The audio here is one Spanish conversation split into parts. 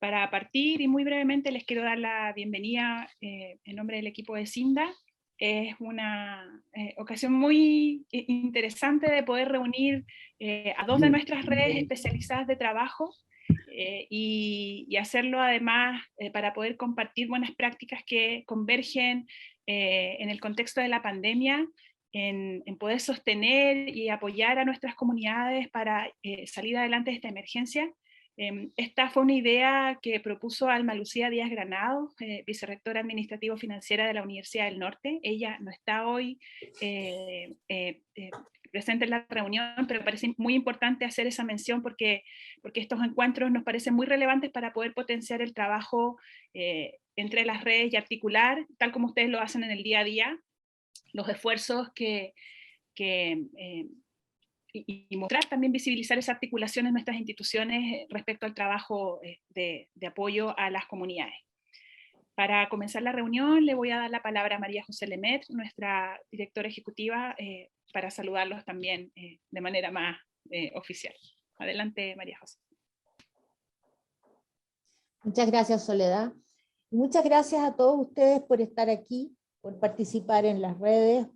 Para partir y muy brevemente les quiero dar la bienvenida en nombre del equipo de Cinda. Es una ocasión muy interesante de poder reunir a dos de nuestras redes especializadas de trabajo y hacerlo además para poder compartir buenas prácticas que convergen en el contexto de la pandemia, en poder sostener y apoyar a nuestras comunidades para salir adelante de esta emergencia. Esta fue una idea que propuso Alma Lucía Díaz Granados, vicerrectora administrativo financiera de la Universidad del Norte. Ella no está hoy presente en la reunión, pero parece muy importante hacer esa mención porque estos encuentros nos parecen muy relevantes para poder potenciar el trabajo entre las redes y articular, tal como ustedes lo hacen en el día a día, los esfuerzos y mostrar también, visibilizar esa articulación en nuestras instituciones respecto al trabajo de apoyo a las comunidades. Para comenzar la reunión le voy a dar la palabra a María José Lemet, nuestra directora ejecutiva, para saludarlos también de manera más oficial. Adelante, María José. Muchas gracias, Soledad. Muchas gracias a todos ustedes por estar aquí, por participar en las redes,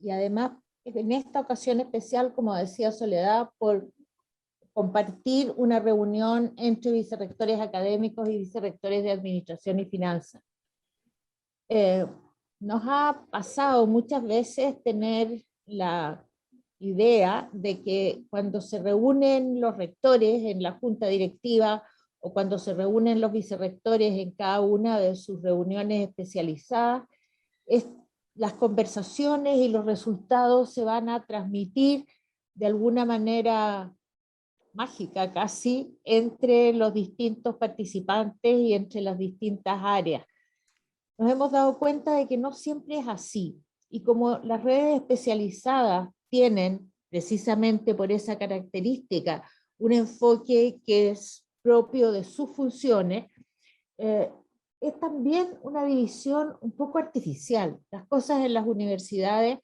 y además en esta ocasión especial, como decía Soledad, por compartir una reunión entre vicerrectores académicos y vicerrectores de administración y finanzas. Nos ha pasado muchas veces tener la idea de que cuando se reúnen los rectores en la junta directiva o cuando se reúnen los vicerrectores en cada una de sus reuniones especializadas, las conversaciones y los resultados se van a transmitir de alguna manera mágica casi entre los distintos participantes y entre las distintas áreas. Nos hemos dado cuenta de que no siempre es así, y como las redes especializadas tienen, precisamente por esa característica, un enfoque que es propio de sus funciones, es también una división un poco artificial. Las cosas en las universidades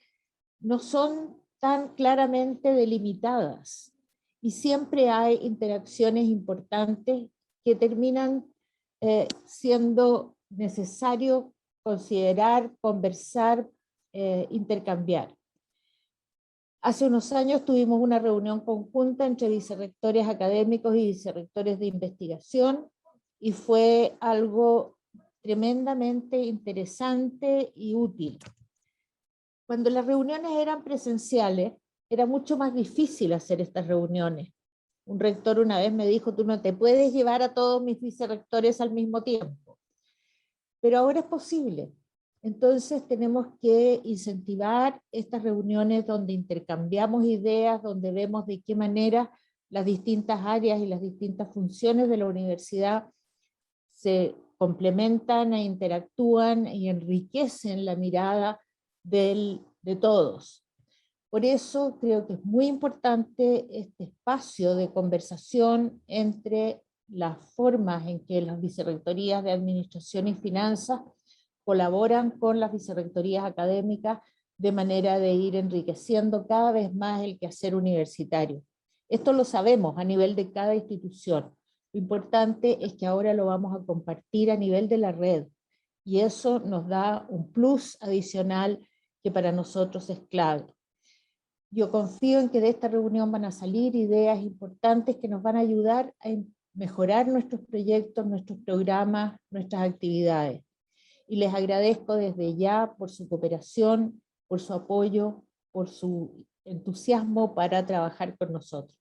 no son tan claramente delimitadas y siempre hay interacciones importantes que terminan siendo necesario considerar, conversar, intercambiar. Hace unos años tuvimos una reunión conjunta entre vicerrectores académicos y vicerrectores de investigación y fue algo tremendamente interesante y útil. Cuando las reuniones eran presenciales, era mucho más difícil hacer estas reuniones. Un rector una vez me dijo, tú no te puedes llevar a todos mis vicerrectores al mismo tiempo. Pero ahora es posible. Entonces tenemos que incentivar estas reuniones donde intercambiamos ideas, donde vemos de qué manera las distintas áreas y las distintas funciones de la universidad se complementan e interactúan y enriquecen la mirada de todos. Por eso creo que es muy importante este espacio de conversación entre las formas en que las vicerrectorías de Administración y Finanzas colaboran con las vicerrectorías académicas de manera de ir enriqueciendo cada vez más el quehacer universitario. Esto lo sabemos a nivel de cada institución. Lo importante es que ahora lo vamos a compartir a nivel de la red y eso nos da un plus adicional que para nosotros es clave. Yo confío en que de esta reunión van a salir ideas importantes que nos van a ayudar a mejorar nuestros proyectos, nuestros programas, nuestras actividades. Y les agradezco desde ya por su cooperación, por su apoyo, por su entusiasmo para trabajar con nosotros.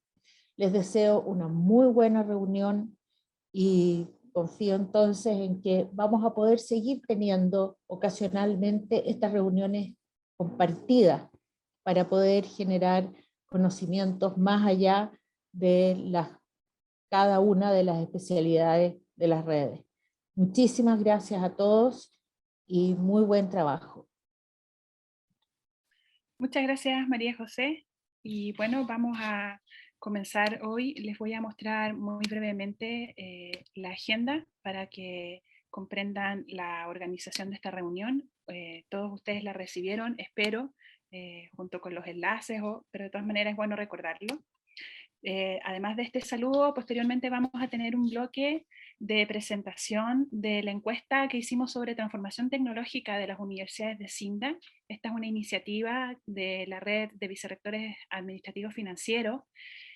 Les deseo una muy buena reunión y confío entonces en que vamos a poder seguir teniendo ocasionalmente estas reuniones compartidas para poder generar conocimientos más allá de cada una de las especialidades de las redes. Muchísimas gracias a todos y muy buen trabajo. Muchas gracias, María José. Y bueno, vamos a comenzar hoy. Les voy a mostrar muy brevemente la agenda para que comprendan la organización de esta reunión. Todos ustedes la recibieron, espero, junto con los enlaces, pero de todas maneras es bueno recordarlo. Además de este saludo, posteriormente vamos a tener un bloque de presentación de la encuesta que hicimos sobre transformación tecnológica de las universidades de Cinda. Esta es una iniciativa de la red de vicerrectores administrativos financieros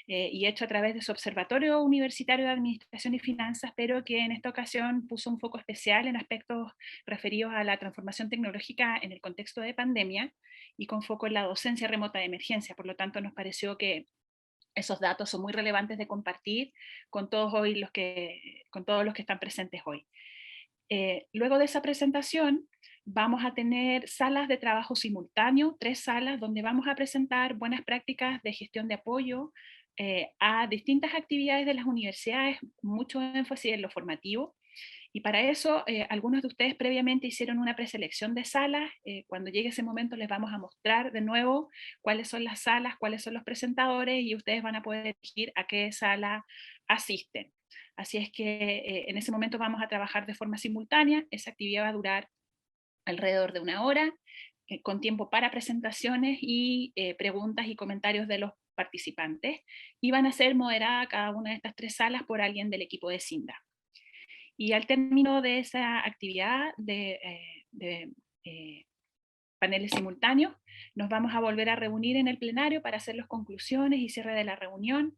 y hecho a través de su Observatorio Universitario de Administración y Finanzas, pero que en esta ocasión puso un foco especial en aspectos referidos a la transformación tecnológica en el contexto de pandemia y con foco en la docencia remota de emergencia. Por lo tanto, nos pareció que esos datos son muy relevantes de compartir con todos los que están presentes hoy. Luego de esa presentación, vamos a tener salas de trabajo simultáneo, 3 salas donde vamos a presentar buenas prácticas de gestión de apoyo a distintas actividades de las universidades, mucho énfasis en lo formativo. Y para eso, algunos de ustedes previamente hicieron una preselección de salas. Cuando llegue ese momento les vamos a mostrar de nuevo cuáles son las salas, cuáles son los presentadores, y ustedes van a poder elegir a qué sala asisten. Así es que en ese momento vamos a trabajar de forma simultánea. Esa actividad va a durar alrededor de 1 hora, con tiempo para presentaciones y preguntas y comentarios de los participantes. Y van a ser moderadas cada una de estas 3 salas por alguien del equipo de Cinda. Y al término de esa actividad de paneles simultáneos, nos vamos a volver a reunir en el plenario para hacer las conclusiones y cierre de la reunión.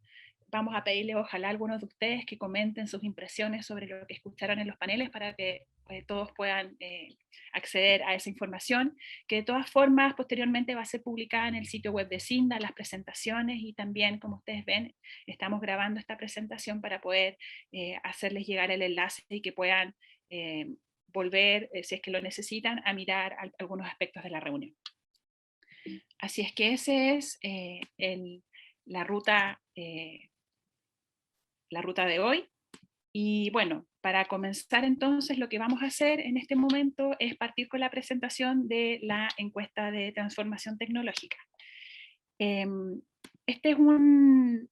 Vamos a pedirle ojalá a algunos de ustedes que comenten sus impresiones sobre lo que escucharon en los paneles para que todos puedan acceder a esa información, que de todas formas posteriormente va a ser publicada en el sitio web de Cinda, las presentaciones, y también, como ustedes ven, estamos grabando esta presentación para poder hacerles llegar el enlace y que puedan volver, si es que lo necesitan, a mirar algunos aspectos de la reunión. Así es que esa es la ruta de hoy. Y bueno, para comenzar entonces, lo que vamos a hacer en este momento es partir con la presentación de la encuesta de transformación tecnológica. Esta es una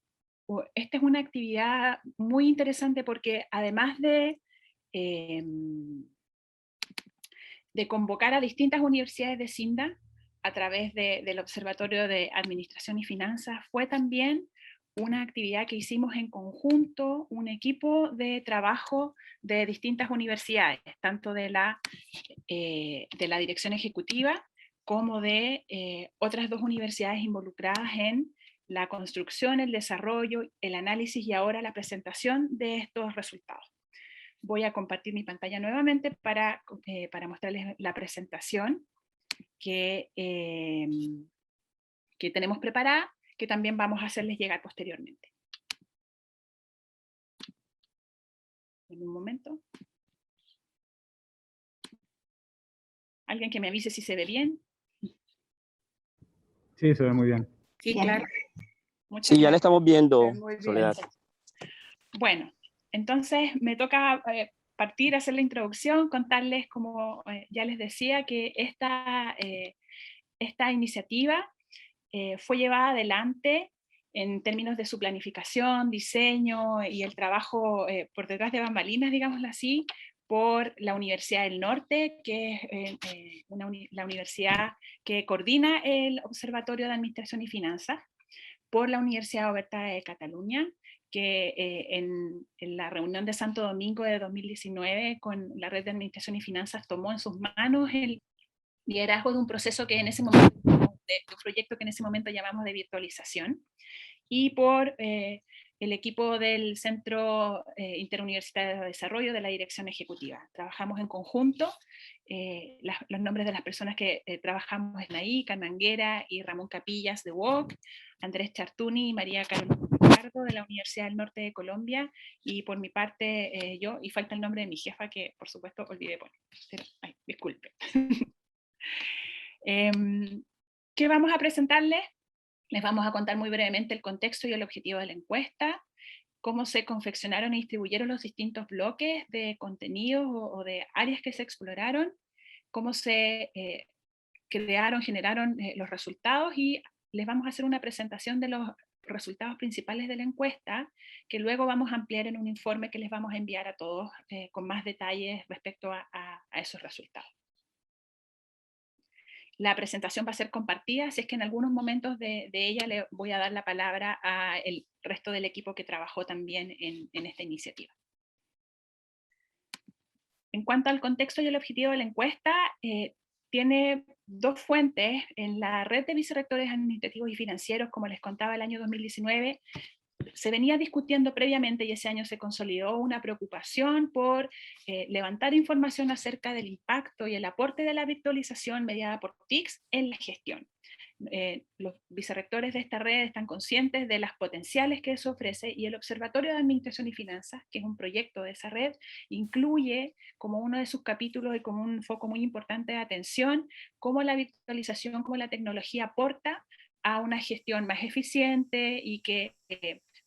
actividad muy interesante porque además de convocar a distintas universidades de Cinda a través del Observatorio de Administración y Finanzas, fue también una actividad que hicimos en conjunto, un equipo de trabajo de distintas universidades, tanto de la dirección ejecutiva como de otras 2 universidades involucradas en la construcción, el desarrollo, el análisis y ahora la presentación de estos resultados. Voy a compartir mi pantalla nuevamente para mostrarles la presentación que tenemos preparada, que también vamos a hacerles llegar posteriormente. En un momento. ¿Alguien que me avise si se ve bien? Sí, se ve muy bien. Sí, claro. Sí, ya la estamos viendo, Soledad. Bueno, entonces me toca partir, hacer la introducción, contarles, como ya les decía, que esta iniciativa fue llevada adelante en términos de su planificación, diseño y el trabajo por detrás de bambalinas, digámoslo así, por la Universidad del Norte, que es la universidad que coordina el Observatorio de Administración y Finanzas, por la Universidad Oberta de Cataluña, que en la reunión de Santo Domingo de 2019 con la Red de Administración y Finanzas tomó en sus manos el liderazgo de un proceso que en ese momento, de un proyecto que en ese momento llamamos de virtualización, y por el equipo del Centro Interuniversitario de Desarrollo de la Dirección Ejecutiva. Trabajamos en conjunto, los nombres de las personas que trabajamos es Naí, Cananguera y Ramón Capillas de UOC, Andrés Chartuni y María Carolina Ricardo de la Universidad del Norte de Colombia, y por mi parte yo, y falta el nombre de mi jefa que por supuesto olvidé poner, pero, ay, disculpe. ¿Qué vamos a presentarles? Les vamos a contar muy brevemente el contexto y el objetivo de la encuesta, cómo se confeccionaron y distribuyeron los distintos bloques de contenidos o de áreas que se exploraron, cómo se crearon, generaron los resultados, y les vamos a hacer una presentación de los resultados principales de la encuesta, que luego vamos a ampliar en un informe que les vamos a enviar a todos con más detalles respecto a esos resultados. La presentación va a ser compartida, así es que en algunos momentos de ella le voy a dar la palabra al resto del equipo que trabajó también en esta iniciativa. En cuanto al contexto y el objetivo de la encuesta, tiene dos fuentes. En la red de vicerrectores administrativos y financieros, como les contaba, el año 2019, se venía discutiendo previamente y ese año se consolidó una preocupación por levantar información acerca del impacto y el aporte de la virtualización mediada por TICs en la gestión. Los vicerrectores de esta red están conscientes de las potenciales que eso ofrece y el Observatorio de Administración y Finanzas, que es un proyecto de esa red, incluye como uno de sus capítulos y como un foco muy importante de atención cómo la virtualización, cómo la tecnología aporta a una gestión más eficiente y que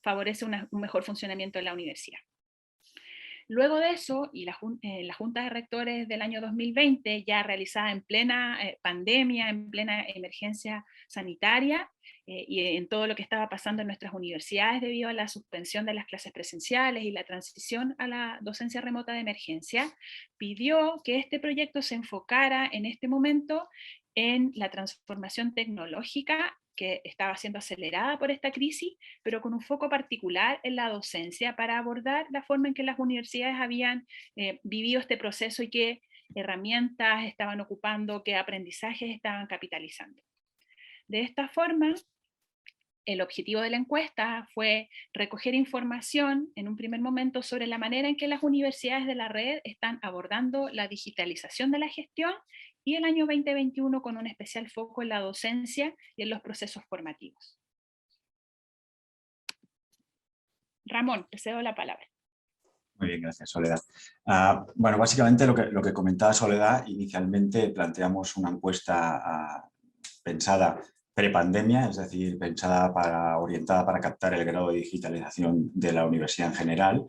favorece un mejor funcionamiento de la universidad. Luego de eso, y la Junta de Rectores del año 2020, ya realizada en plena pandemia, en plena emergencia sanitaria, y en todo lo que estaba pasando en nuestras universidades debido a la suspensión de las clases presenciales y la transición a la docencia remota de emergencia, pidió que este proyecto se enfocara en este momento en la transformación tecnológica que estaba siendo acelerada por esta crisis, pero con un foco particular en la docencia para abordar la forma en que las universidades habían vivido este proceso y qué herramientas estaban ocupando, qué aprendizajes estaban capitalizando. De esta forma, el objetivo de la encuesta fue recoger información en un primer momento sobre la manera en que las universidades de la red están abordando la digitalización de la gestión y el año 2021 con un especial foco en la docencia y en los procesos formativos. Ramón, te cedo la palabra. Muy bien, gracias, Soledad. Bueno, básicamente lo que comentaba Soledad, inicialmente planteamos una encuesta pensada prepandemia, es decir, orientada para captar el grado de digitalización de la universidad en general,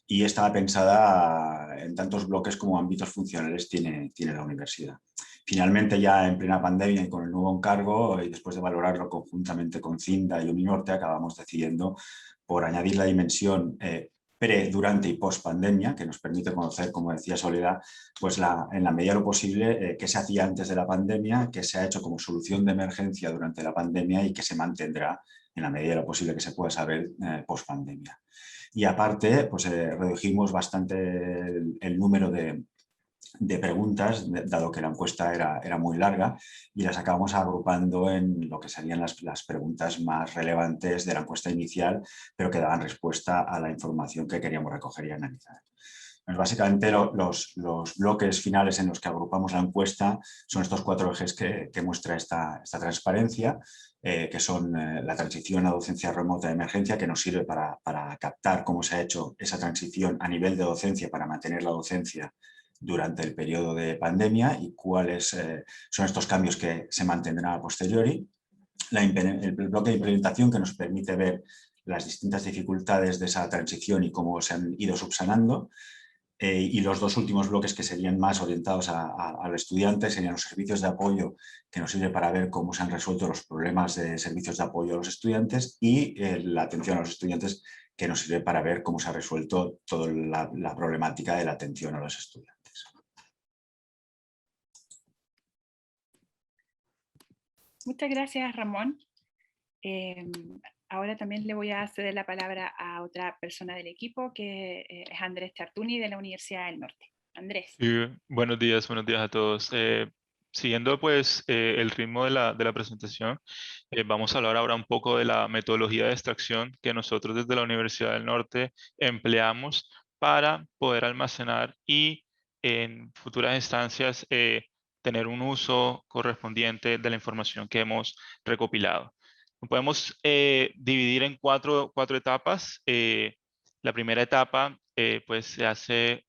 y estaba pensada en tantos bloques como ámbitos funcionales tiene la universidad. Finalmente, ya en plena pandemia y con el nuevo encargo, y después de valorarlo conjuntamente con Cinda y Uninorte, acabamos decidiendo por añadir la dimensión pre, durante y post pandemia, que nos permite conocer, como decía Soledad, pues en la medida de lo posible qué se hacía antes de la pandemia, qué se ha hecho como solución de emergencia durante la pandemia y qué se mantendrá en la medida de lo posible que se pueda saber post pandemia. Y aparte, pues redujimos bastante el número de preguntas, dado que la encuesta era muy larga, y las acabamos agrupando en lo que serían las preguntas más relevantes de la encuesta inicial, pero que daban respuesta a la información que queríamos recoger y analizar. Pues básicamente los bloques finales en los que agrupamos la encuesta son estos 4 ejes que muestra esta transparencia, que son la transición a docencia remota de emergencia, que nos sirve para captar cómo se ha hecho esa transición a nivel de docencia para mantener la docencia durante el periodo de pandemia y cuáles son estos cambios que se mantendrán a posteriori. El bloque de implementación, que nos permite ver las distintas dificultades de esa transición y cómo se han ido subsanando. Y los 2 últimos bloques, que serían más orientados al estudiante, serían los servicios de apoyo, que nos sirve para ver cómo se han resuelto los problemas de servicios de apoyo a los estudiantes, y la atención a los estudiantes, que nos sirve para ver cómo se ha resuelto toda la problemática de la atención a los estudiantes. Muchas gracias, Ramón. Ahora también le voy a ceder la palabra a otra persona del equipo, que es Andrés Chartuni, de la Universidad del Norte. Andrés. Buenos días a todos. Siguiendo pues el ritmo de la presentación, vamos a hablar ahora un poco de la metodología de extracción que nosotros desde la Universidad del Norte empleamos para poder almacenar y en futuras instancias tener un uso correspondiente de la información que hemos recopilado. Podemos dividir en cuatro etapas. La primera etapa pues se hace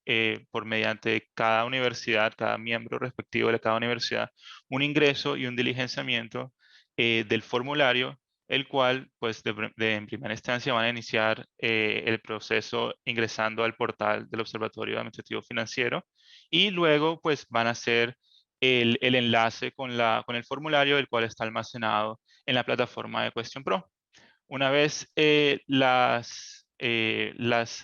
por mediante cada universidad, cada miembro respectivo de cada universidad, un ingreso y un diligenciamiento del formulario, el cual pues en primera instancia van a iniciar el proceso ingresando al portal del Observatorio Administrativo Financiero, y luego pues van a hacer el enlace con el formulario, el cual está almacenado en la plataforma de Question Pro. Una vez las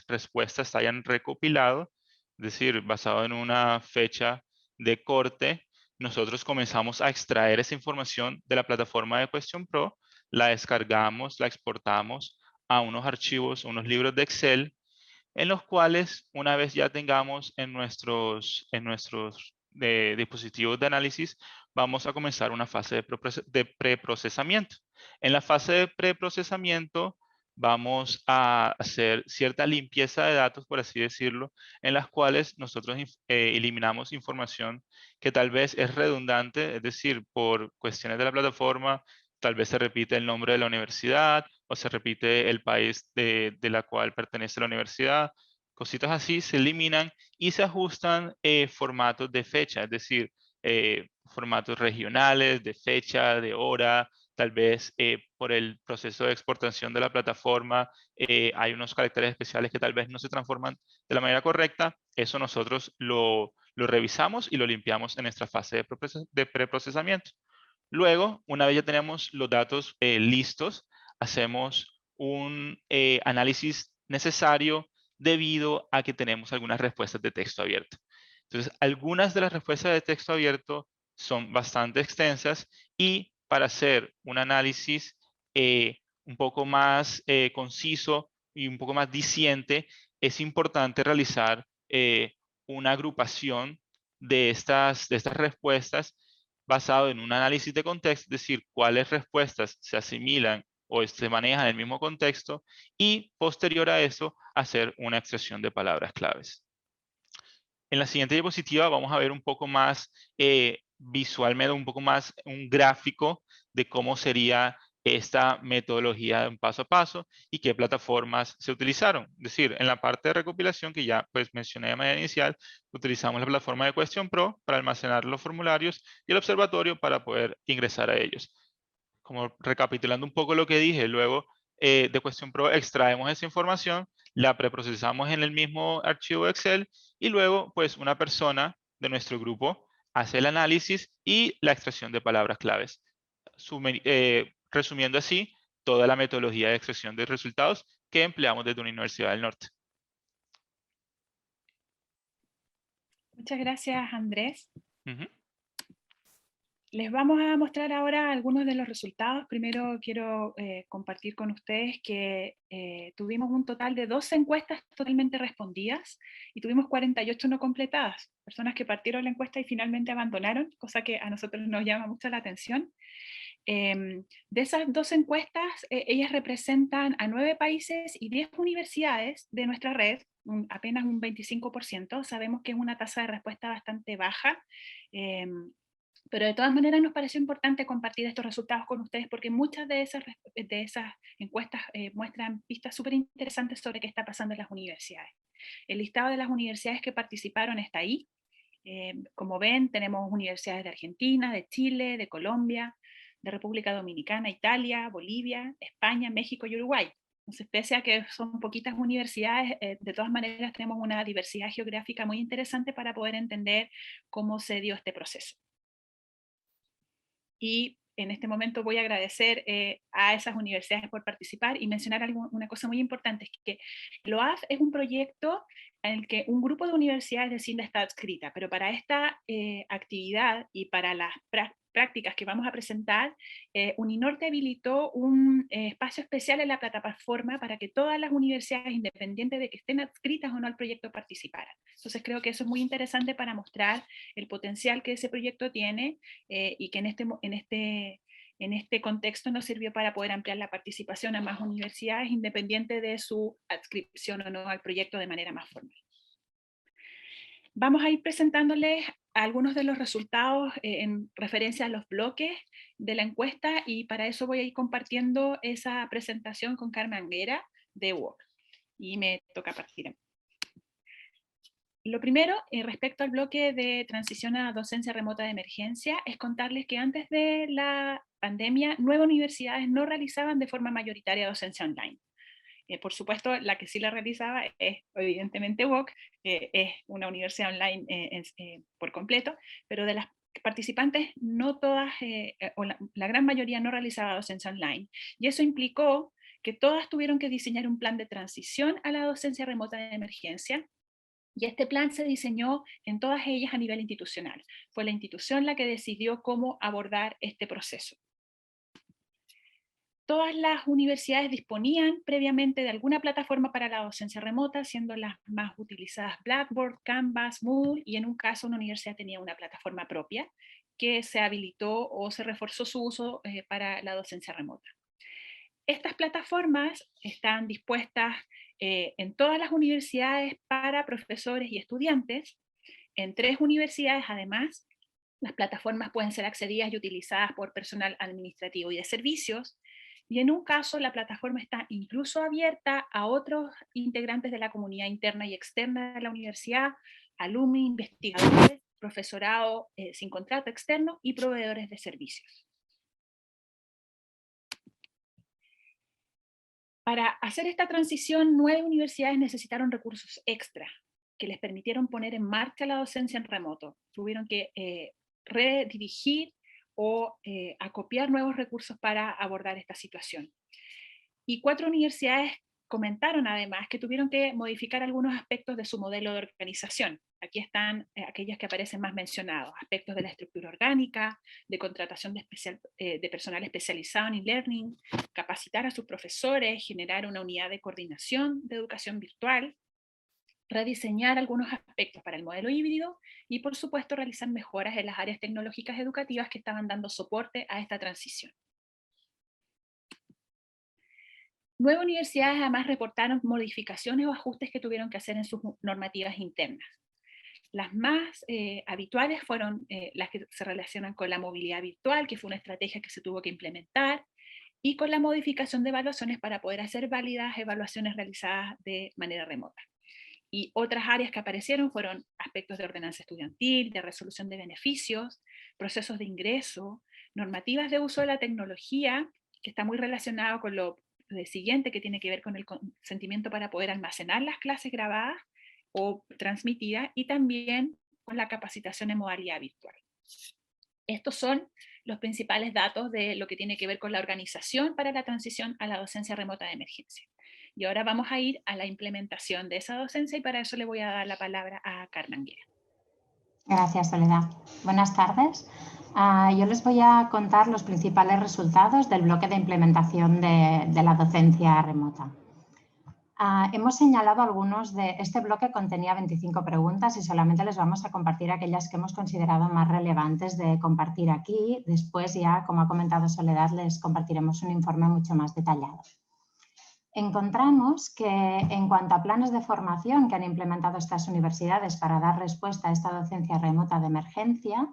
respuestas se hayan recopilado, es decir, basado en una fecha de corte, nosotros comenzamos a extraer esa información de la plataforma de Question Pro, la descargamos, la exportamos a unos archivos, unos libros de Excel, en los cuales una vez ya tengamos en nuestros dispositivos de análisis, vamos a comenzar una fase de preprocesamiento. En la fase de preprocesamiento vamos a hacer cierta limpieza de datos, por así decirlo, en las cuales nosotros eliminamos información que tal vez es redundante, es decir, por cuestiones de la plataforma, tal vez se repite el nombre de la universidad o se repite el país de la cual pertenece la universidad. Cositas así se eliminan y se ajustan formatos de fecha, es decir, formatos regionales, de fecha, de hora. Tal vez por el proceso de exportación de la plataforma hay unos caracteres especiales que tal vez no se transforman de la manera correcta. Eso nosotros lo revisamos y lo limpiamos en nuestra fase de preprocesamiento. Luego, una vez ya tenemos los datos listos, hacemos un análisis necesario debido a que tenemos algunas respuestas de texto abierto. Entonces, algunas de las respuestas de texto abierto son bastante extensas y para hacer un análisis un poco más conciso y un poco más diciente, es importante realizar una agrupación de estas respuestas basado en un análisis de contexto, es decir, cuáles respuestas se asimilan o se manejan en el mismo contexto y posterior a eso hacer una extracción de palabras claves. En la siguiente diapositiva vamos a ver un poco más visualmente, un poco más un gráfico de cómo sería esta metodología de un paso a paso y qué plataformas se utilizaron. Es decir, en la parte de recopilación que ya pues mencioné de manera inicial, utilizamos la plataforma de Question Pro para almacenar los formularios y el observatorio para poder ingresar a ellos. Como recapitulando un poco lo que dije, luego de Question Pro extraemos esa información, la preprocesamos en el mismo archivo de Excel y luego pues una persona de nuestro grupo hace el análisis y la extracción de palabras claves. Resumiendo así toda la metodología de extracción de resultados que empleamos desde una Universidad del Norte. Muchas gracias, Andrés. Les vamos a mostrar ahora algunos de los resultados. Primero quiero compartir con ustedes que tuvimos un total de 12 encuestas totalmente respondidas y tuvimos 48 no completadas. Personas que partieron la encuesta y finalmente abandonaron, cosa que a nosotros nos llama mucho la atención. De esas 12 encuestas, ellas representan a 9 países y 10 universidades de nuestra red, apenas un 25%. Sabemos que es una tasa de respuesta bastante baja. Pero de todas maneras nos pareció importante compartir estos resultados con ustedes porque muchas de esas encuestas muestran pistas súper interesantes sobre qué está pasando en las universidades. El listado de las universidades que participaron está ahí. Como ven, tenemos universidades de Argentina, de Chile, de Colombia, de República Dominicana, Italia, Bolivia, España, México y Uruguay. Entonces, pese a que son poquitas universidades, de todas maneras tenemos una diversidad geográfica muy interesante para poder entender cómo se dio este proceso. Y en este momento voy a agradecer a esas universidades por participar y mencionar una cosa muy importante, es que LOAF es un proyecto en el que un grupo de universidades de CINDA está adscrita, pero para esta actividad y para las prácticas que vamos a presentar, Uninorte habilitó un espacio especial en la plataforma para que todas las universidades, independientes de que estén adscritas o no al proyecto, participaran. Entonces creo que eso es muy interesante para mostrar el potencial que ese proyecto tiene y que en este contexto nos sirvió para poder ampliar la participación a más universidades, independiente de su adscripción o no al proyecto de manera más formal. Vamos a ir presentándoles algunos de los resultados en referencia a los bloques de la encuesta y para eso voy a ir compartiendo esa presentación con Carmen Anguera de UOC. Y me toca partir. Lo primero, respecto al bloque de transición a docencia remota de emergencia, es contarles que antes de la pandemia, 9 universidades no realizaban de forma mayoritaria docencia online. Por supuesto, la que sí la realizaba es evidentemente UOC, que es una universidad online por completo, pero de las participantes no todas, o la gran mayoría no realizaba docencia online. Y eso implicó que todas tuvieron que diseñar un plan de transición a la docencia remota de emergencia, Y este plan se diseñó en todas ellas a nivel institucional. Fue la institución la que decidió cómo abordar este proceso. Todas las universidades disponían previamente de alguna plataforma para la docencia remota, siendo las más utilizadas Blackboard, Canvas, Moodle, y en un caso una universidad tenía una plataforma propia que se habilitó o se reforzó su uso para la docencia remota. Estas plataformas están dispuestas en todas las universidades para profesores y estudiantes. En 3 universidades, además, las plataformas pueden ser accedidas y utilizadas por personal administrativo y de servicios. Y en un caso, la plataforma está incluso abierta a otros integrantes de la comunidad interna y externa de la universidad, alumnos, investigadores, profesorado sin contrato externo y proveedores de servicios. Para hacer esta transición, 9 universidades necesitaron recursos extra que les permitieron poner en marcha la docencia en remoto. Tuvieron que redirigir o acopiar nuevos recursos para abordar esta situación. Y 4 universidades comentaron además que tuvieron que modificar algunos aspectos de su modelo de organización. Aquí están aquellas que aparecen más mencionados, aspectos de la estructura orgánica, de contratación de personal especializado en e-learning, capacitar a sus profesores, generar una unidad de coordinación de educación virtual, rediseñar algunos aspectos para el modelo híbrido y, por supuesto, realizar mejoras en las áreas tecnológicas educativas que estaban dando soporte a esta transición. 9 universidades además reportaron modificaciones o ajustes que tuvieron que hacer en sus normativas internas. Las más habituales fueron las que se relacionan con la movilidad virtual, que fue una estrategia que se tuvo que implementar, y con la modificación de evaluaciones para poder hacer válidas evaluaciones realizadas de manera remota. Y otras áreas que aparecieron fueron aspectos de ordenanza estudiantil, de resolución de beneficios, procesos de ingreso, normativas de uso de la tecnología, que está muy relacionado con lo siguiente, que tiene que ver con el consentimiento para poder almacenar las clases grabadas o transmitidas, y también con la capacitación en modalidad virtual. Estos son los principales datos de lo que tiene que ver con la organización para la transición a la docencia remota de emergencia. Y ahora vamos a ir a la implementación de esa docencia, y para eso le voy a dar la palabra a Carmen Guerra. Gracias, Soledad. Buenas tardes. Yo les voy a contar los principales resultados del bloque de implementación de la docencia remota. Hemos señalado algunos de este bloque, contenía 25 preguntas y solamente les vamos a compartir aquellas que hemos considerado más relevantes de compartir aquí. Después ya, como ha comentado Soledad, les compartiremos un informe mucho más detallado. Encontramos que en cuanto a planes de formación que han implementado estas universidades para dar respuesta a esta docencia remota de emergencia,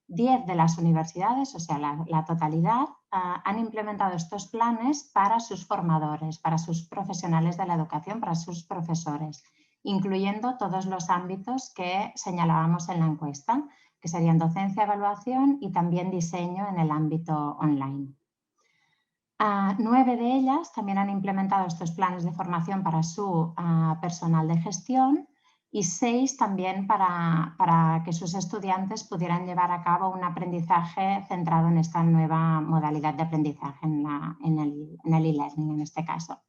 10 de las universidades, o sea, la totalidad, han implementado estos planes para sus formadores, para sus profesionales de la educación, para sus profesores, incluyendo todos los ámbitos que señalábamos en la encuesta, que serían docencia, evaluación y también diseño en el ámbito online. 9 de ellas también han implementado estos planes de formación para su personal de gestión y 6 también para que sus estudiantes pudieran llevar a cabo un aprendizaje centrado en esta nueva modalidad de aprendizaje en el e-learning en este caso.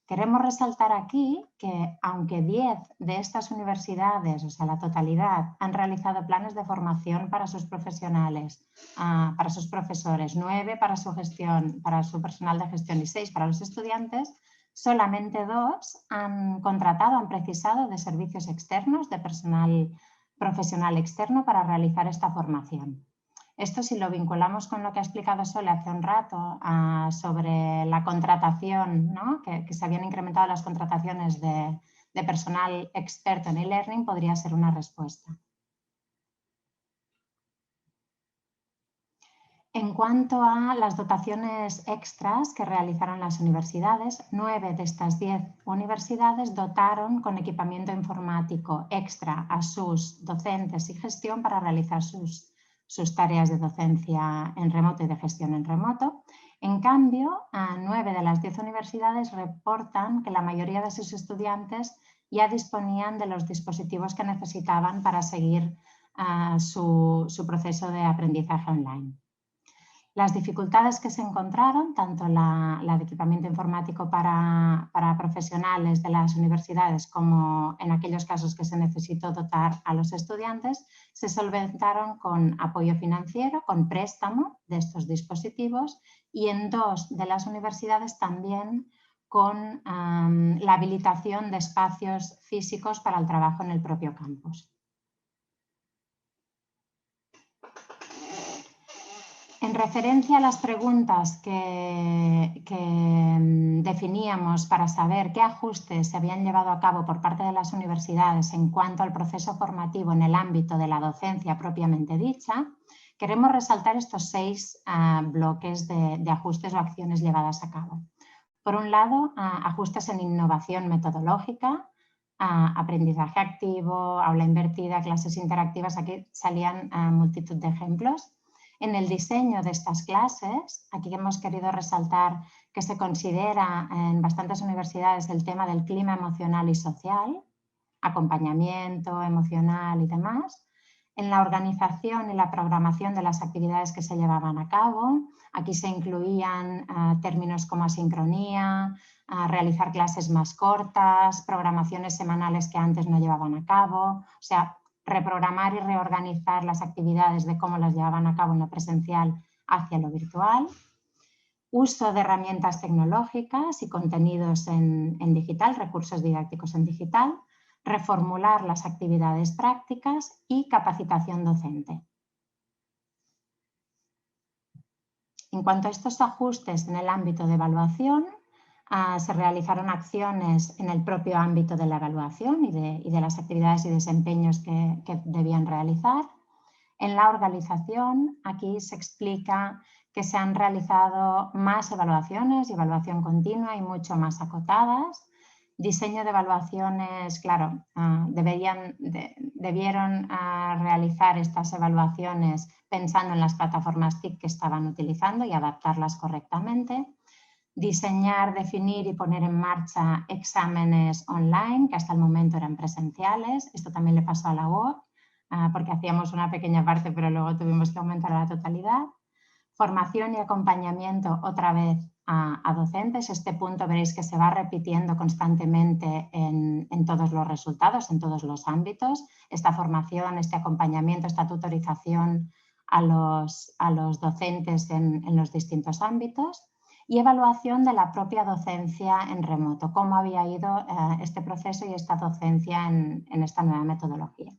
Queremos resaltar aquí que aunque 10 de estas universidades, o sea la totalidad, han realizado planes de formación para sus profesionales, para sus profesores, 9 para su gestión, para su personal de gestión y 6 para los estudiantes, solamente 2 han contratado, han precisado de servicios externos, de personal profesional externo para realizar esta formación. Esto, si lo vinculamos con lo que ha explicado Sole hace un rato sobre la contratación, ¿no? que se habían incrementado las contrataciones de personal experto en e-learning, podría ser una respuesta. En cuanto a las dotaciones extras que realizaron las universidades, 9 de estas 10 universidades dotaron con equipamiento informático extra a sus docentes y gestión para realizar sus tareas de docencia en remoto y de gestión en remoto. En cambio, 9 de las 10 universidades reportan que la mayoría de sus estudiantes ya disponían de los dispositivos que necesitaban para seguir su proceso de aprendizaje online. Las dificultades que se encontraron, tanto la de equipamiento informático para profesionales de las universidades como en aquellos casos que se necesitó dotar a los estudiantes, se solventaron con apoyo financiero, con préstamo de estos dispositivos y en 2 de las universidades también con la habilitación de espacios físicos para el trabajo en el propio campus. En referencia a las preguntas que definíamos para saber qué ajustes se habían llevado a cabo por parte de las universidades en cuanto al proceso formativo en el ámbito de la docencia propiamente dicha, queremos resaltar estos 6 bloques de ajustes o acciones llevadas a cabo. Por un lado, ajustes en innovación metodológica, aprendizaje activo, aula invertida, clases interactivas, aquí salían multitud de ejemplos. En el diseño de estas clases, aquí hemos querido resaltar que se considera en bastantes universidades el tema del clima emocional y social, acompañamiento emocional y demás. En la organización y la programación de las actividades que se llevaban a cabo, aquí se incluían términos como asincronía, realizar clases más cortas, programaciones semanales que antes no llevaban a cabo, o sea, reprogramar y reorganizar las actividades de cómo las llevaban a cabo en lo presencial hacia lo virtual. Uso de herramientas tecnológicas y contenidos en digital, recursos didácticos en digital. Reformular las actividades prácticas y capacitación docente. En cuanto a estos ajustes en el ámbito de evaluación, se realizaron acciones en el propio ámbito de la evaluación y de las actividades y desempeños que debían realizar. En la organización, aquí se explica que se han realizado más evaluaciones y evaluación continua y mucho más acotadas. Diseño de evaluaciones, claro, debieron realizar estas evaluaciones pensando en las plataformas TIC que estaban utilizando y adaptarlas correctamente. Diseñar, definir y poner en marcha exámenes online que hasta el momento eran presenciales. Esto también le pasó a la UOC porque hacíamos una pequeña parte pero luego tuvimos que aumentar a la totalidad. Formación y acompañamiento otra vez a docentes. Este punto veréis que se va repitiendo constantemente en todos los resultados, en todos los ámbitos. Esta formación, este acompañamiento, esta tutorización a los docentes en los distintos ámbitos. Y evaluación de la propia docencia en remoto, cómo había ido este proceso y esta docencia en esta nueva metodología.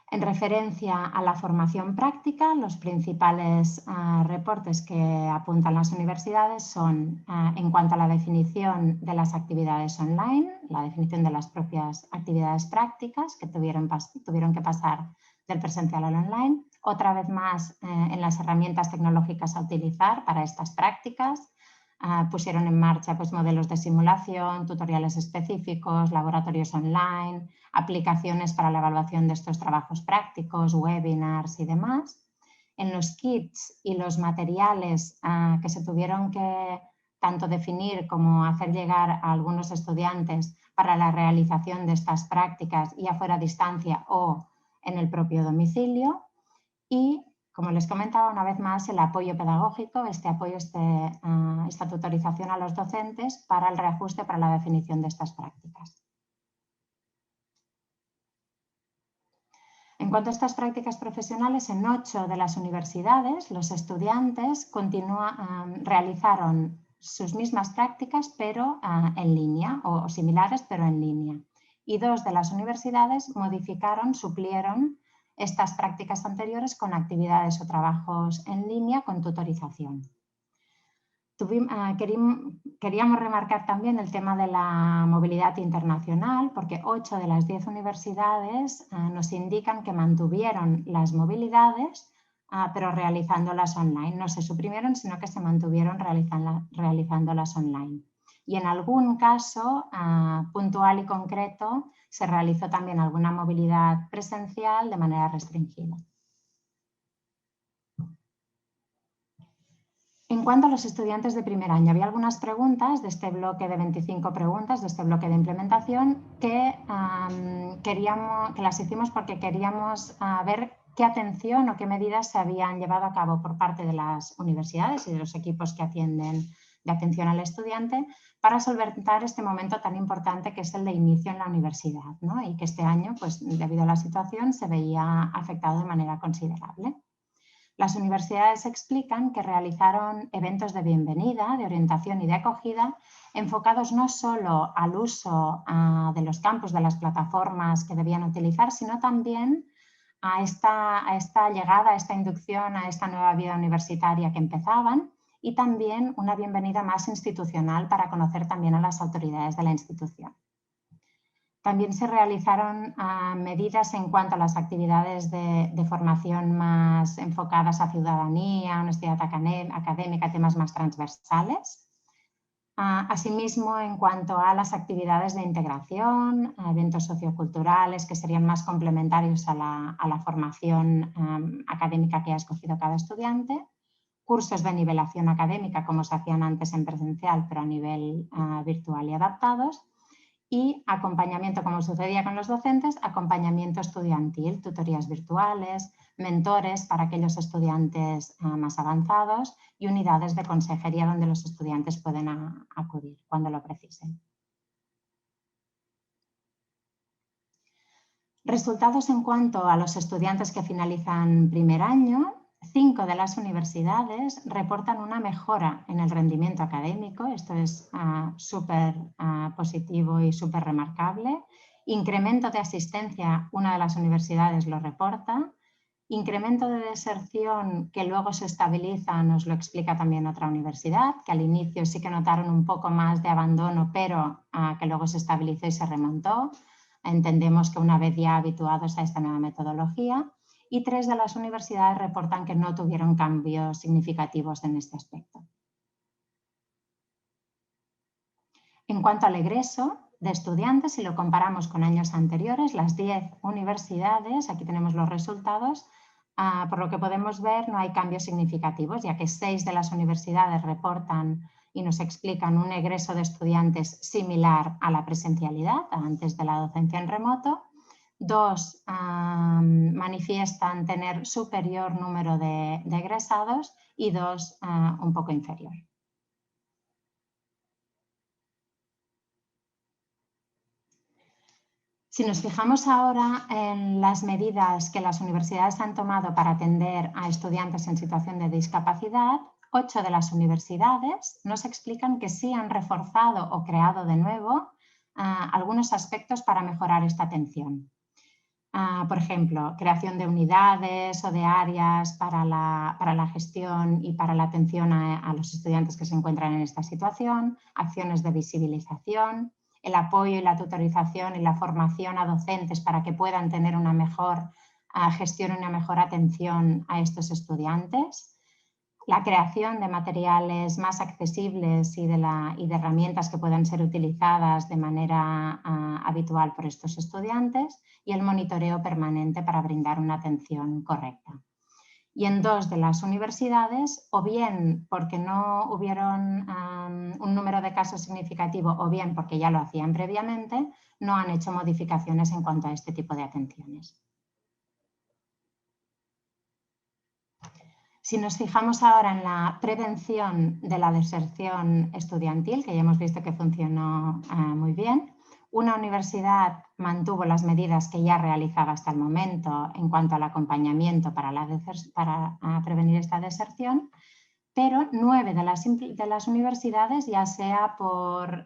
En referencia a la formación práctica, los principales reportes que apuntan las universidades son en cuanto a la definición de las actividades online, la definición de las propias actividades prácticas que tuvieron que pasar del presencial al online, otra vez más en las herramientas tecnológicas a utilizar para estas prácticas. Pusieron en marcha pues, modelos de simulación, tutoriales específicos, laboratorios online, aplicaciones para la evaluación de estos trabajos prácticos, webinars y demás. En los kits y los materiales que se tuvieron que tanto definir como hacer llegar a algunos estudiantes para la realización de estas prácticas, ya fuera a distancia o en el propio domicilio. Y como les comentaba una vez más, el apoyo pedagógico, este apoyo, esta tutorización a los docentes para el reajuste para la definición de estas prácticas. En cuanto a estas prácticas profesionales, en 8 de las universidades los estudiantes realizaron sus mismas prácticas pero en línea o similares pero en línea. Y 2 de las universidades modificaron, suplieron estas prácticas anteriores con actividades o trabajos en línea con tutorización. Queríamos remarcar también el tema de la movilidad internacional porque 8 de las 10 universidades nos indican que mantuvieron las movilidades pero realizándolas online. No se suprimieron, sino que se mantuvieron realizándolas online. Y en algún caso puntual y concreto se realizó también alguna movilidad presencial de manera restringida. En cuanto a los estudiantes de primer año, había algunas preguntas de este bloque de 25 preguntas, de este bloque de implementación, que las hicimos porque queríamos ver qué atención o qué medidas se habían llevado a cabo por parte de las universidades y de los equipos que atienden de atención al estudiante para solventar este momento tan importante que es el de inicio en la universidad, ¿no? Y que este año, pues, debido a la situación, se veía afectado de manera considerable. Las universidades explican que realizaron eventos de bienvenida, de orientación y de acogida enfocados no solo al uso de los campus, de las plataformas que debían utilizar, sino también a esta llegada, a esta inducción, a esta nueva vida universitaria que empezaban, y también una bienvenida más institucional para conocer también a las autoridades de la institución. También se realizaron medidas en cuanto a las actividades de formación más enfocadas a ciudadanía, honestidad académica, temas más transversales. Asimismo, en cuanto a las actividades de integración, eventos socioculturales que serían más complementarios a la formación académica que ha escogido cada estudiante, cursos de nivelación académica como se hacían antes en presencial pero a nivel virtual y adaptados, y acompañamiento, como sucedía con los docentes, acompañamiento estudiantil, tutorías virtuales, mentores para aquellos estudiantes más avanzados y unidades de consejería donde los estudiantes pueden acudir cuando lo precisen. Resultados en cuanto a los estudiantes que finalizan primer año. 5 de las universidades reportan una mejora en el rendimiento académico, esto es súper positivo y súper remarcable. Incremento de asistencia, una de las universidades lo reporta. Incremento de deserción que luego se estabiliza, nos lo explica también otra universidad, que al inicio sí que notaron un poco más de abandono, pero que luego se estabilizó y se remontó. Entendemos que una vez ya habituados a esta nueva metodología. Y 3 de las universidades reportan que no tuvieron cambios significativos en este aspecto. En cuanto al egreso de estudiantes, si lo comparamos con años anteriores, las 10 universidades, aquí tenemos los resultados, por lo que podemos ver no hay cambios significativos, ya que 6 de las universidades reportan y nos explican un egreso de estudiantes similar a la presencialidad, antes de la docencia en remoto. 2 manifiestan tener superior número de egresados y 2 un poco inferior. Si nos fijamos ahora en las medidas que las universidades han tomado para atender a estudiantes en situación de discapacidad, 8 de las universidades nos explican que sí han reforzado o creado de nuevo algunos aspectos para mejorar esta atención. Por ejemplo, creación de unidades o de áreas para la gestión y para la atención a los estudiantes que se encuentran en esta situación, acciones de visibilización, el apoyo y la tutorización y la formación a docentes para que puedan tener una mejor gestión y una mejor atención a estos estudiantes, la creación de materiales más accesibles y de herramientas que puedan ser utilizadas de manera habitual por estos estudiantes y el monitoreo permanente para brindar una atención correcta. Y en 2 de las universidades, o bien porque no hubieron un número de casos significativo o bien porque ya lo hacían previamente, no han hecho modificaciones en cuanto a este tipo de atenciones. Si nos fijamos ahora en la prevención de la deserción estudiantil, que ya hemos visto que funcionó muy bien, una universidad mantuvo las medidas que ya realizaba hasta el momento en cuanto al acompañamiento para prevenir esta deserción, pero 9 de las universidades, ya sea por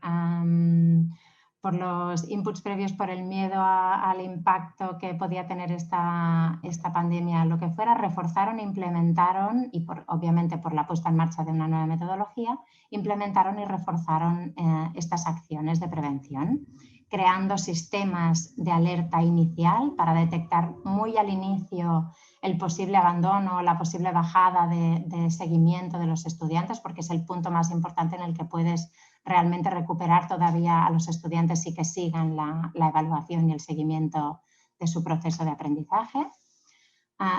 los inputs previos, por el miedo al impacto que podía tener esta pandemia, lo que fuera, reforzaron e implementaron, y obviamente por la puesta en marcha de una nueva metodología, implementaron y reforzaron estas acciones de prevención, creando sistemas de alerta inicial para detectar muy al inicio el posible abandono o la posible bajada de seguimiento de los estudiantes, porque es el punto más importante en el que puedes realmente recuperar todavía a los estudiantes y que sigan la evaluación y el seguimiento de su proceso de aprendizaje.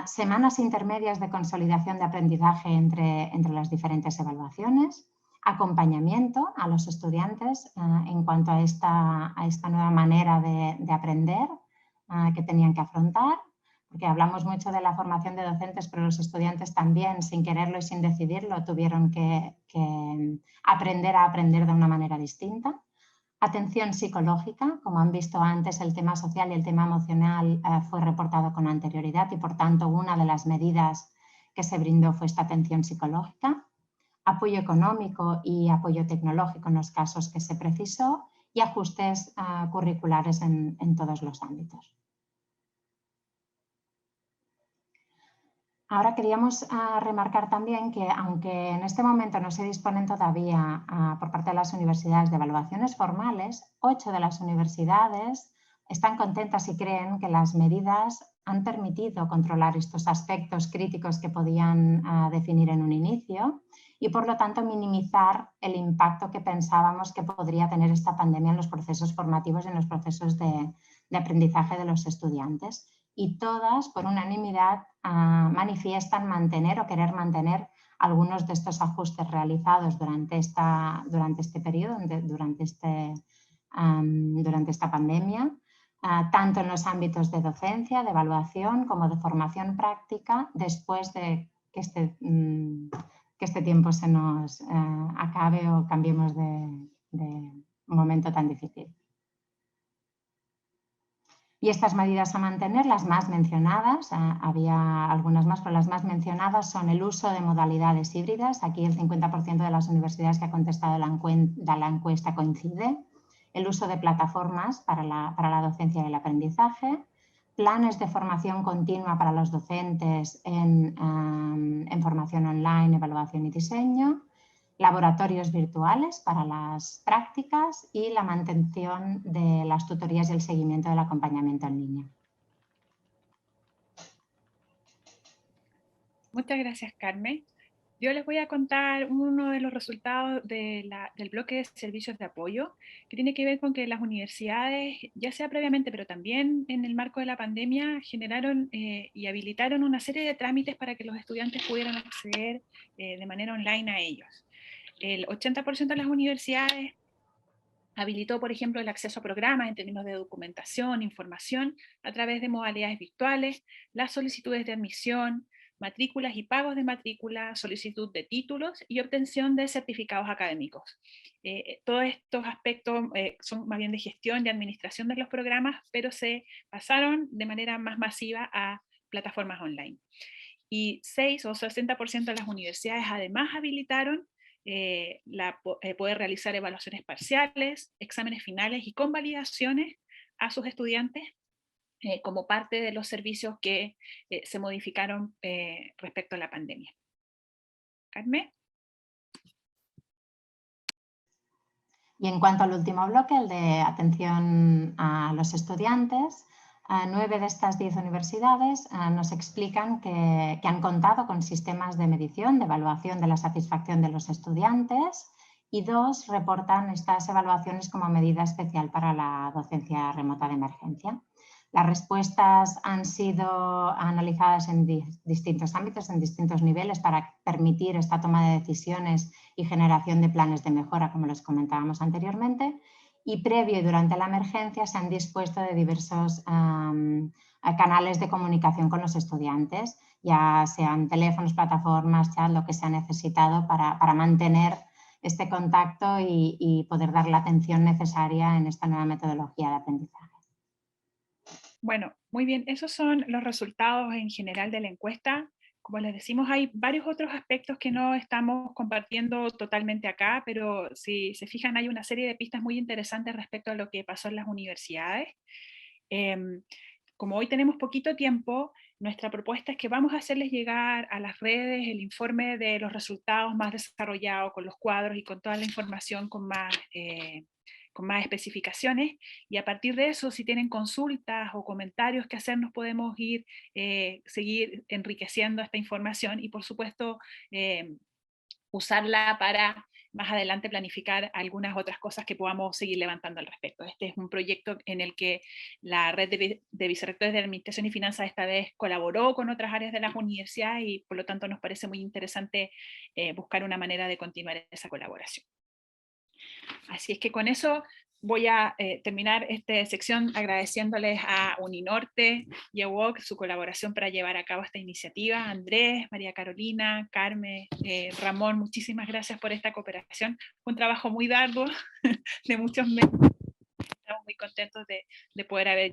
Semanas intermedias de consolidación de aprendizaje entre las diferentes evaluaciones. Acompañamiento a los estudiantes en cuanto a esta nueva manera de aprender que tenían que afrontar. porque hablamos mucho de la formación de docentes, pero los estudiantes también, sin quererlo y sin decidirlo, tuvieron que aprender a aprender de una manera distinta. Atención psicológica, como han visto antes, el tema social y el tema emocional fue reportado con anterioridad y, por tanto, una de las medidas que se brindó fue esta atención psicológica. Apoyo económico y apoyo tecnológico en los casos que se precisó y ajustes curriculares en todos los ámbitos. Ahora queríamos remarcar también que, aunque en este momento no se disponen todavía por parte de las universidades de evaluaciones formales, 8 de las universidades están contentas y creen que las medidas han permitido controlar estos aspectos críticos que podían definir en un inicio y, por lo tanto, minimizar el impacto que pensábamos que podría tener esta pandemia en los procesos formativos y en los procesos de aprendizaje de los estudiantes. Y todas, por unanimidad, manifiestan mantener o querer mantener algunos de estos ajustes realizados durante este periodo, durante esta pandemia, tanto en los ámbitos de docencia, de evaluación, como de formación práctica, después de que este tiempo se nos acabe o cambiemos de un momento tan difícil. Y estas medidas a mantener, las más mencionadas, había algunas más, pero las más mencionadas son el uso de modalidades híbridas. Aquí el 50% de las universidades que ha contestado la encuesta coincide. El uso de plataformas para la docencia y el aprendizaje. Planes de formación continua para los docentes en formación online, evaluación y diseño. Laboratorios virtuales para las prácticas y la mantención de las tutorías y el seguimiento del acompañamiento en línea. Muchas gracias, Carmen. Yo les voy a contar uno de los resultados del bloque de servicios de apoyo, que tiene que ver con que las universidades, ya sea previamente, pero también en el marco de la pandemia, generaron y habilitaron una serie de trámites para que los estudiantes pudieran acceder de manera online a ellos. El 80% de las universidades habilitó, por ejemplo, el acceso a programas en términos de documentación, información, a través de modalidades virtuales, las solicitudes de admisión, matrículas y pagos de matrícula, solicitud de títulos y obtención de certificados académicos. Todos estos aspectos son más bien de gestión y administración de los programas, pero se pasaron de manera más masiva a plataformas online. Y 6 o 60% de las universidades además habilitaron poder realizar evaluaciones parciales, exámenes finales y convalidaciones a sus estudiantes como parte de los servicios que se modificaron respecto a la pandemia. Carmen. Y en cuanto al último bloque, el de atención a los estudiantes, 9 de estas 10 universidades nos explican que han contado con sistemas de medición, de evaluación de la satisfacción de los estudiantes, y 2 reportan estas evaluaciones como medida especial para la docencia remota de emergencia. Las respuestas han sido analizadas en distintos ámbitos, en distintos niveles, para permitir esta toma de decisiones y generación de planes de mejora, como les comentábamos anteriormente. Y previo y durante la emergencia se han dispuesto de diversos canales de comunicación con los estudiantes, ya sean teléfonos, plataformas, chat, lo que se ha necesitado para mantener este contacto y poder dar la atención necesaria en esta nueva metodología de aprendizaje. Bueno, muy bien, esos son los resultados en general de la encuesta. Como les decimos, hay varios otros aspectos que no estamos compartiendo totalmente acá, pero si se fijan hay una serie de pistas muy interesantes respecto a lo que pasó en las universidades. Como hoy tenemos poquito tiempo, nuestra propuesta es que vamos a hacerles llegar a las redes el informe de los resultados más desarrollados, con los cuadros y con toda la información con más especificaciones, y a partir de eso, si tienen consultas o comentarios que hacernos, podemos ir, seguir enriqueciendo esta información y por supuesto usarla para más adelante planificar algunas otras cosas que podamos seguir levantando al respecto. Este es un proyecto en el que la red de vicerrectores de Administración y Finanzas esta vez colaboró con otras áreas de las universidades y por lo tanto nos parece muy interesante buscar una manera de continuar esa colaboración. Así es que con eso voy a terminar esta sección agradeciéndoles a Uninorte y a UOC su colaboración para llevar a cabo esta iniciativa. Andrés, María Carolina, Carmen, Ramón, muchísimas gracias por esta cooperación. Fue un trabajo muy arduo de muchos meses. Estamos muy contentos de poder haber